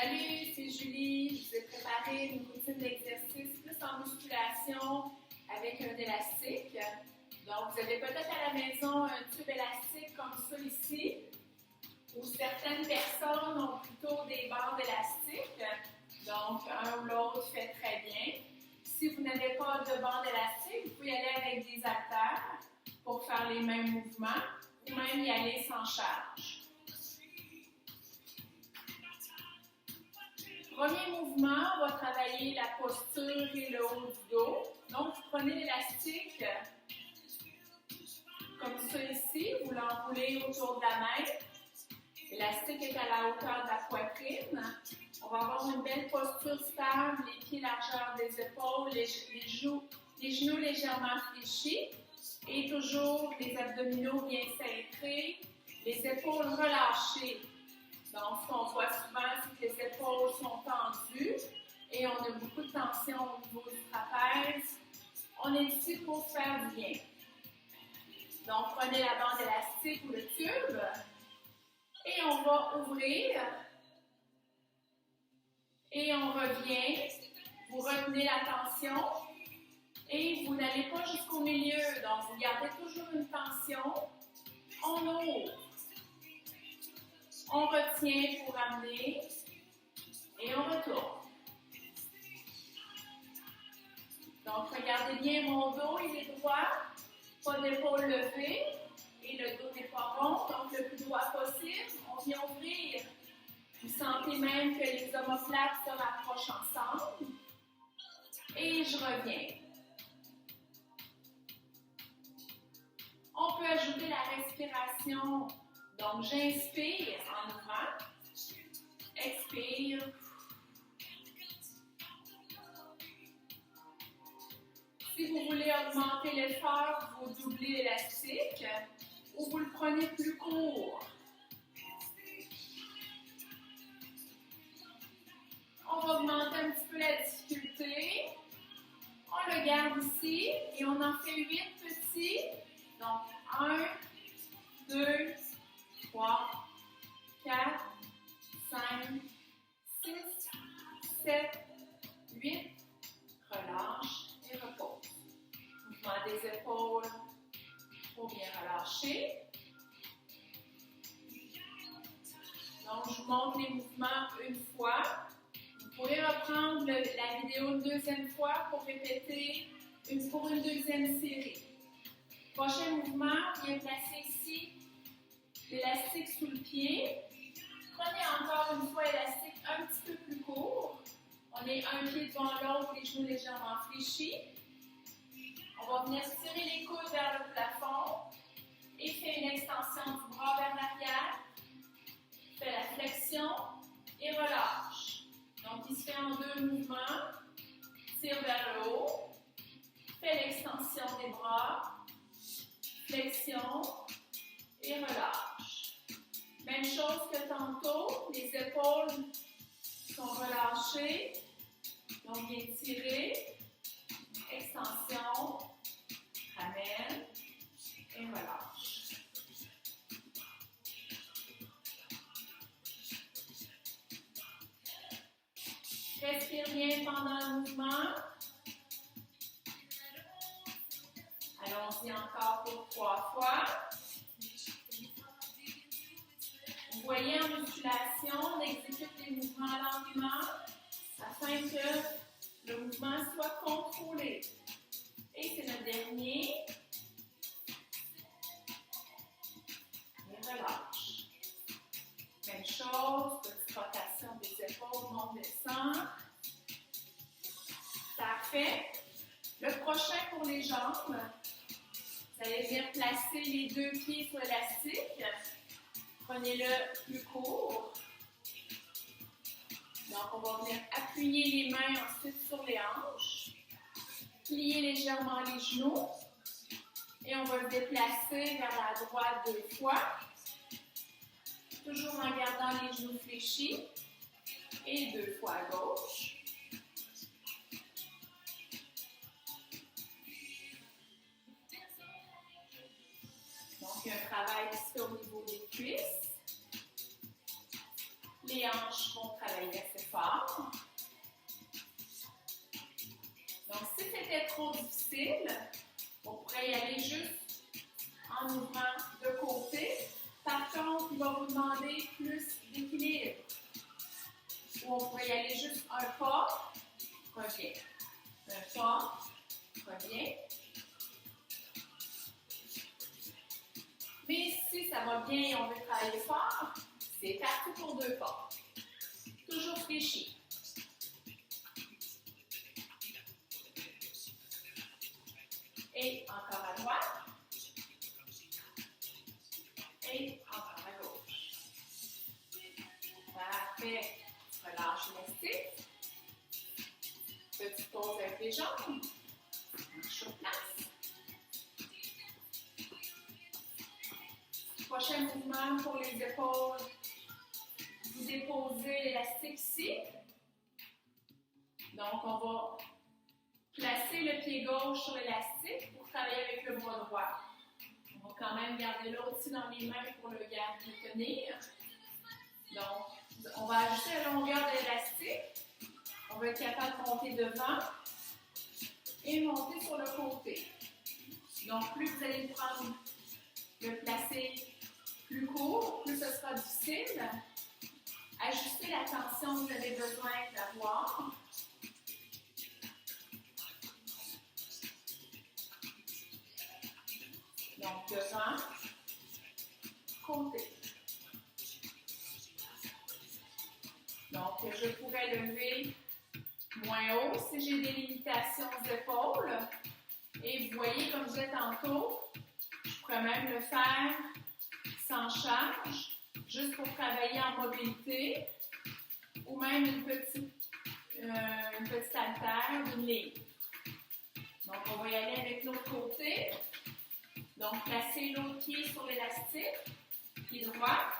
Salut, c'est Julie. Je vous ai préparé une routine d'exercice plus en musculation avec un élastique. Donc, vous avez peut-être à la maison un tube élastique comme ça ici, ou certaines personnes ont plutôt des bandes élastiques. Donc, un ou l'autre fait très bien. Si vous n'avez pas de bande élastique, vous pouvez y aller avec des haltères pour faire les mêmes mouvements ou même y aller sans charge. Premier mouvement, on va travailler la posture et le haut du dos. Donc, vous prenez l'élastique comme ça ici, vous l'enroulez autour de la main. L'élastique est à la hauteur de la poitrine. On va avoir une belle posture stable, les pieds largeur des épaules, les genoux légèrement fléchis et toujours les abdominaux bien cintrés, les épaules relâchées. Donc, ce qu'on voit souvent, c'est que les épaules sont tendues et on a beaucoup de tension au niveau du trapèze. On est ici pour faire du bien. Donc, prenez la bande élastique ou le tube et on va ouvrir et on revient. Vous retenez la tension et vous n'allez pas jusqu'au milieu. Donc, vous gardez toujours une tension. On ouvre. On retient pour amener et on retourne. Donc, regardez bien mon dos, il est droit, pas d'épaule levée et le dos n'est pas rond, donc le plus droit possible. On vient ouvrir. Vous sentez même que les omoplates se rapprochent ensemble et je reviens. On peut ajouter la respiration. Donc, j'inspire en ouvrant, expire. Si vous voulez augmenter l'effort, vous doublez l'élastique ou vous le prenez plus court. On va augmenter un petit peu la difficulté. On le garde ici et on en fait 8 petits. Donc, 1, 2, 3, 4, 5, 6, 7, 8. Relâche et repose. Mouvement des épaules pour bien relâcher. Donc, je vous montre les mouvements une fois. Vous pourrez reprendre la vidéo une deuxième fois pour répéter pour une deuxième série. Prochain mouvement, bien placé ici. L'élastique sous le pied. Prenez encore une fois l'élastique un petit peu plus court. On est un pied devant l'autre, les genoux légèrement fléchis. On va venir tirer les coudes vers le plafond et faire une extension du bras vers l'arrière. Fait la flexion et relâche. Donc, il se fait en 2 mouvements. Tire vers le haut. Fait l'extension des bras. Flexion et relâche. Même chose que tantôt, les épaules sont relâchées, donc bien tirées, extension, ramène et relâche. Respire bien pendant le mouvement. Allons-y encore pour 3 fois. Vous voyez, en musculation, on exécute les mouvements lentement afin que le mouvement soit contrôlé. Et c'est le dernier. Et relâche. Même chose, petite rotation des épaules, monte, descend. Parfait. Le prochain pour les jambes, vous allez venir placer les 2 pieds sur l'élastique. Prenez-le plus court. Donc, on va venir appuyer les mains ensuite sur les hanches. Plier légèrement les genoux. Et on va le déplacer vers la droite 2 fois. Toujours en gardant les genoux fléchis. Et 2 fois à gauche. Donc, il y a un travail qui se fait au niveau des cuisses. Les hanches vont travailler à fort. Donc, si c'était trop difficile, on pourrait y aller juste en ouvrant de côté. Par contre, il va vous demander plus d'équilibre. Ou on pourrait y aller juste un pas, revient. Un pas, revient. Mais si ça va bien et on veut travailler fort, c'est parti pour 2 pas. Toujours fléchi. Et encore à droite. Et encore à gauche. Parfait. Relâche l'élastique. Petite pause avec les jambes. Marche sur place. Prochain mouvement pour les épaules. Vous déposez l'élastique ici. Donc, on va placer le pied gauche sur l'élastique pour travailler avec le bras droit. On va quand même garder l'autre ici dans les mains pour le tenir. Donc, on va ajuster la longueur de l'élastique. On va être capable de monter devant et monter sur le côté. Donc, plus vous allez prendre le placer plus court, plus ce sera difficile. Ajustez la tension que vous avez besoin d'avoir. Donc, devant, côté. Donc, je pourrais lever moins haut si j'ai des limitations d'épaules. Et vous voyez, comme je disais tantôt, je pourrais même le faire sans charge, juste pour travailler en mobilité, ou même une petite haltère d'une ligne. Donc, on va y aller avec l'autre côté. Donc, placez l'autre pied sur l'élastique, pied droit.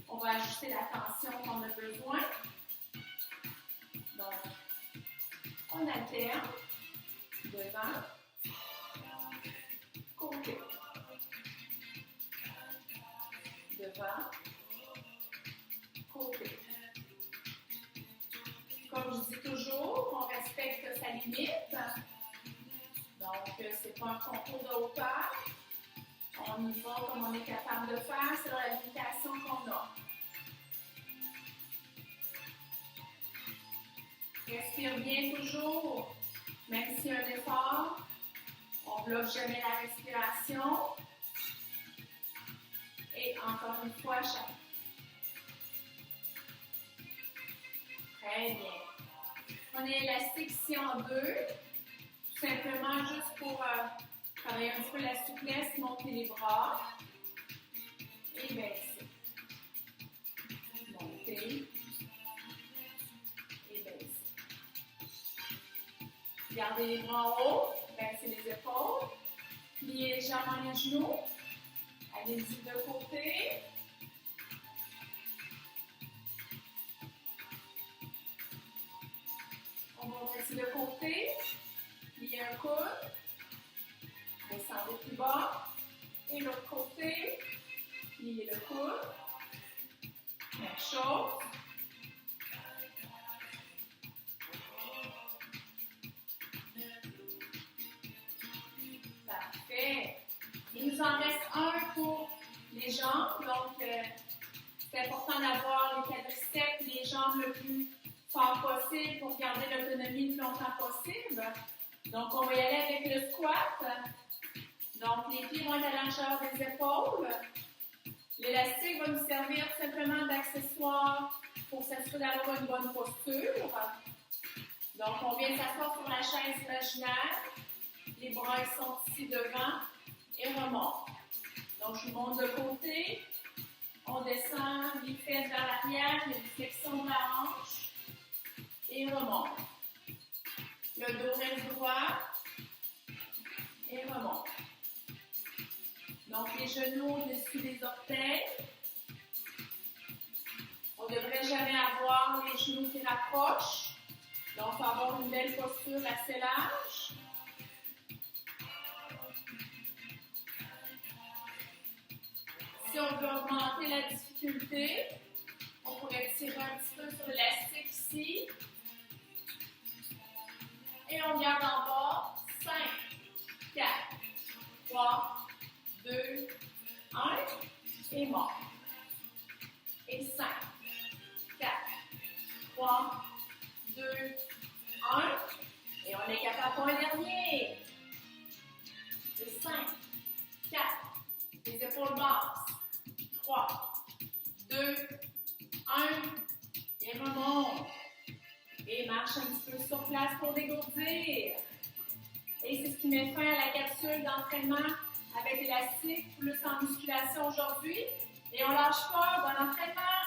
On va ajuster la tension qu'on a besoin. Donc, on alterne, devant, côté. Devant, côté. Comme je dis toujours, on respecte sa limite. Donc, ce n'est pas un concours de hauteur. On y va comme on est capable de faire selon la limitation qu'on a. Respire bien toujours. Même s'il y a un effort, on ne bloque jamais la respiration. Et encore une fois, chaque. Très bien. Prenez l'élastique ici en 2. Tout simplement juste pour travailler un petit peu la souplesse, monter les bras. Et baisser. Monter. Et baisser. Gardez les bras en haut. Baissez les épaules. Pliez légèrement les genoux. Allez-y de côté. On va passer de côté. Pliez un coude. Descendez plus bas. Et l'autre côté. Pliez le coude. Même chose. Parfait. Il nous en reste un pour les jambes. Donc, c'est important d'avoir les quadriceps et les jambes le plus fort possible pour garder l'autonomie le plus longtemps possible. Donc, on va y aller avec le squat. Donc, les pieds vont être à la largeur des épaules. L'élastique va nous servir simplement d'accessoire pour s'assurer d'avoir une bonne posture. Donc, on vient s'asseoir sur la chaise imaginaire. Les bras ils sont ici devant et remonte. Donc, je monte de côté. On descend les fesses vers l'arrière, il y a une flexion de la hanche. Et remonte. Le dos reste droit. Et remonte. Donc, les genoux au-dessus des orteils. On ne devrait jamais avoir les genoux qui rapprochent. Donc, il faut avoir une belle posture assez large. Si on veut augmenter la difficulté, on pourrait pourrait tirer un petit peu sur l'élastique ici. Et on garde en bas. 5, 4, 3, 2, 1. Et mort. Et 5, 4, 3, 2, 1. Et on est capable pour un dernier. Et 5, 4. Les épaules basses. 3, 2, 1. Et remonte. Et marche un petit peu sur place pour dégourdir. Et c'est ce qui met fin à la capsule d'entraînement avec l'élastique, plus en musculation aujourd'hui. Et on lâche pas. Bon entraînement!